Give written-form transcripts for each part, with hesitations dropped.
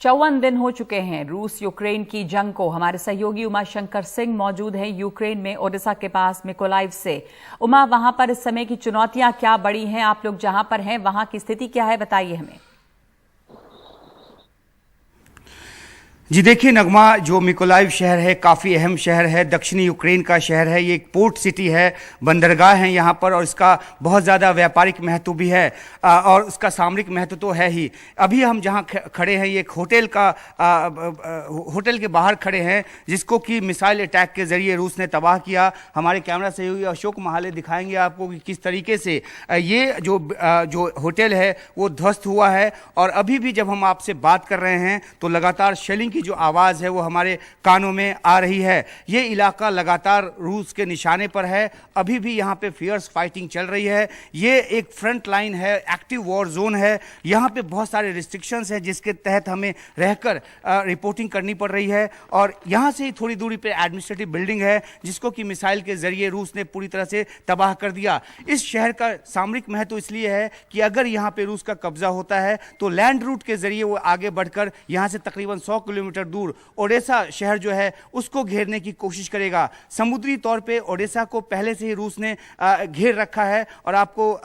54 दिन हो चुके हैं रूस यूक्रेन की जंग को। हमारे सहयोगी उमाशंकर सिंह मौजूद हैं यूक्रेन में, ओडेसा के पास मिकोलाइव से। उमा, वहां पर इस समय की चुनौतियां क्या बड़ी हैं? आप लोग जहां पर हैं वहां की स्थिति क्या है, बताइए हमें। जी देखिए नगमा, जो मिकोलाइव शहर है काफ़ी अहम शहर है, दक्षिणी यूक्रेन का शहर है। ये एक पोर्ट सिटी है, बंदरगाह है यहाँ पर, और इसका बहुत ज़्यादा व्यापारिक महत्व भी है और उसका सामरिक महत्व तो है ही। अभी हम जहाँ खड़े हैं ये एक होटल के बाहर खड़े हैं जिसको कि मिसाइल अटैक के ज़रिए रूस ने तबाह किया। हमारे कैमरा सहयोगी अशोक महाले दिखाएंगे आपको कि किस तरीके से ये जो होटल है वो ध्वस्त हुआ है। और अभी भी जब हम आपसे बात कर रहे हैं तो लगातार शेलिंग की जो आवाज़ है वो हमारे कानों में आ रही है। ये इलाका लगातार रूस के निशाने पर है, अभी भी यहाँ पे फियर्स फाइटिंग चल रही है। ये एक फ्रंट लाइन है, एक्टिव वॉर जोन है। यहाँ पे बहुत सारे रिस्ट्रिक्शंस हैं जिसके तहत हमें रहकर रिपोर्टिंग करनी पड़ रही है। और यहाँ से ही थोड़ी दूरी पे एडमिनिस्ट्रेटिव बिल्डिंग है जिसको कि मिसाइल के जरिए रूस ने पूरी तरह से तबाह कर दिया। इस शहर का सामरिक महत्व इसलिए है कि अगर यहाँ पे रूस का कब्जा होता है तो लैंड रूट के जरिए वो आगे बढ़कर यहाँ से तकरीबन 100 किलोमीटर दूर ओडेसा शहर जो है उसको घेरने की कोशिश करेगा। समुद्री तौर पे ओडेसा को पहले से ही रूस ने घेर रखा है। और आपको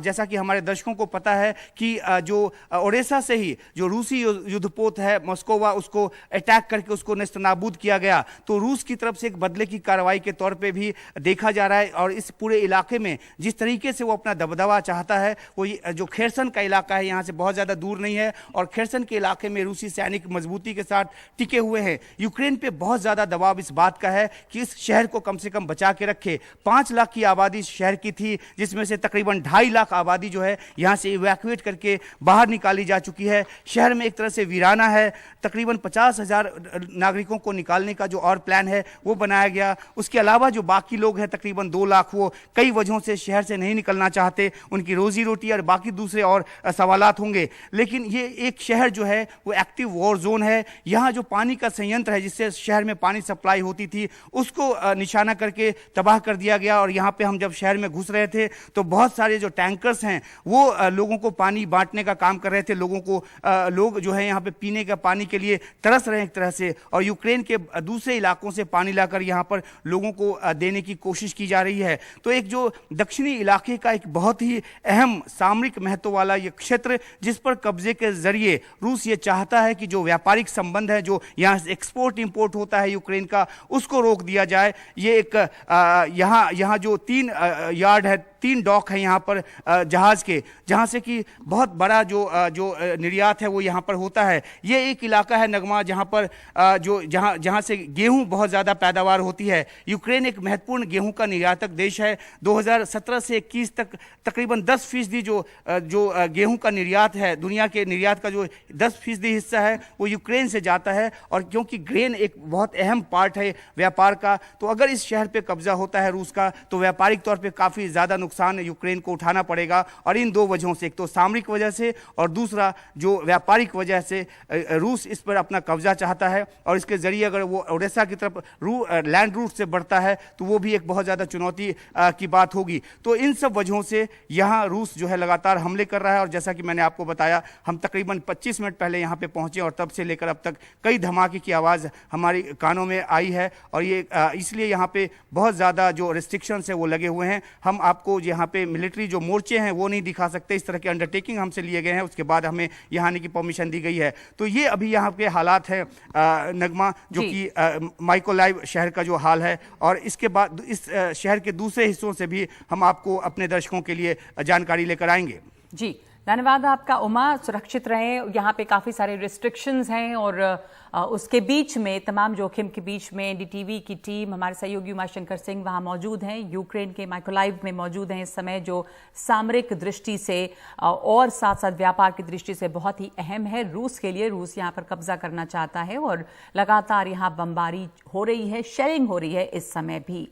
जैसा कि हमारे दर्शकों को पता है कि जो ओडेसा से ही जो रूसी युद्धपोत है मॉस्कोवा, उसको अटैक करके उसको नेस्तनाबूद किया गया। तो रूस की तरफ से एक बदले की कार्रवाई के तौर पे भी देखा जा रहा है। और इस पूरे इलाके में जिस तरीके से वो अपना दबदबा चाहता है, वो जो खेरसन का इलाका है यहाँ से बहुत ज़्यादा दूर नहीं है, और खेरसन के इलाके में रूसी सैनिक मजबूती के साथ टिके हुए हैं। यूक्रेन पे बहुत ज्यादा दबाव इस बात का है कि इस शहर को कम से कम बचा के रखे। 5 लाख की आबादी शहर की थी, जिसमें से तकरीबन 2.5 लाख आबादी जो है यहां से इवैक्यूएट करके बाहर निकाली जा चुकी है। शहर में एक तरह से वीराना है। तकरीबन 50,000 नागरिकों को निकालने का जो और प्लान है वो बनाया गया। उसके अलावा जो बाकी लोग हैं तकरीबन 2 लाख, वो कई वजहों से शहर से नहीं निकलना चाहते। उनकी रोजी रोटी और बाकी दूसरे और सवालात होंगे। लेकिन ये एक शहर जो है वो एक्टिव वॉर जोन है। यहाँ जो पानी का संयंत्र है जिससे शहर में पानी सप्लाई होती थी उसको निशाना करके तबाह कर दिया गया। और यहाँ पे हम जब शहर में घुस रहे थे तो बहुत सारे जो टैंकर्स हैं वो लोगों को पानी बांटने का काम कर रहे थे। लोग जो है यहाँ पे पीने का पानी के लिए तरस रहे हैं एक तरह से, और यूक्रेन के दूसरे इलाकों से पानी लाकर यहाँ पर लोगों को देने की कोशिश की जा रही है। तो एक जो दक्षिणी इलाके का एक बहुत ही अहम सामरिक महत्व वाला ये क्षेत्र, जिस पर कब्जे के जरिए रूस ये चाहता है कि जो व्यापारिक संबंध है, जो यहाँ से एक्सपोर्ट इंपोर्ट होता है यूक्रेन का, उसको रोक दिया जाए। ये एक यहाँ जो 3 यार्ड है, 3 डॉक है यहाँ पर जहाज के, जहाँ से कि बहुत बड़ा जो निर्यात है वो यहाँ पर होता है। ये एक इलाका है नगमा जहाँ पर जहाँ से गेहूं बहुत ज़्यादा पैदावार होती है। यूक्रेन एक महत्वपूर्ण गेहूं का निर्यातक देश है। 2017 से 21 तक तकरीबन 10% जो गेहूं का निर्यात है, दुनिया के निर्यात का जो 10% हिस्सा है वो यूक्रेन से जाता है। और क्योंकि ग्रेन एक बहुत अहम पार्ट है व्यापार का, तो अगर इस शहर पे कब्जा होता है रूस का तो व्यापारिक तौर पे काफ़ी ज़्यादा नुकसान यूक्रेन को उठाना पड़ेगा। और इन 2 वजहों से, एक तो सामरिक वजह से और दूसरा जो व्यापारिक वजह से, रूस इस पर अपना कब्जा चाहता है। और इसके जरिए अगर वो ओडेसा की तरफ लैंड रूट से बढ़ता है तो वो भी एक बहुत ज़्यादा चुनौती की बात होगी। तो इन सब वजहों से यहाँ रूस जो है लगातार हमले कर रहा है। और जैसा कि मैंने आपको बताया, हम तकरीबन 25 मिनट पहले यहाँ पे पहुँचे और तब से लेकर अब तक कई धमाके की आवाज़ हमारी कानों में आई है। और ये इसलिए यहाँ पे बहुत ज़्यादा जो रिस्ट्रिक्शंस है वो लगे हुए हैं। हम आपको यहाँ पे मिलिट्री जो मोर्चे हैं वो नहीं दिखा सकते, इस तरह के अंडरटेकिंग हमसे लिए गए हैं, उसके बाद हमें यहाँ आने की परमिशन दी गई है। तो ये अभी यहाँ के हालात है नगमा, जो कि माइकोलाइव शहर का जो हाल है। और इसके बाद इस शहर के दूसरे हिस्सों से भी हम आपको अपने दर्शकों के लिए जानकारी लेकर आएंगे। जी, धन्यवाद आपका उमा। सुरक्षित रहें। यहाँ पे काफ़ी सारे रिस्ट्रिक्शंस हैं और उसके बीच में, तमाम जोखिम के बीच में एनडीटीवी की टीम, हमारे सहयोगी उमाशंकर सिंह वहाँ मौजूद हैं, यूक्रेन के माइकोलाइव में मौजूद हैं इस समय, जो सामरिक दृष्टि से और साथ साथ व्यापार की दृष्टि से बहुत ही अहम है रूस के लिए। रूस यहाँ पर कब्जा करना चाहता है और लगातार यहाँ बमबारी हो रही है, शेलिंग हो रही है इस समय भी।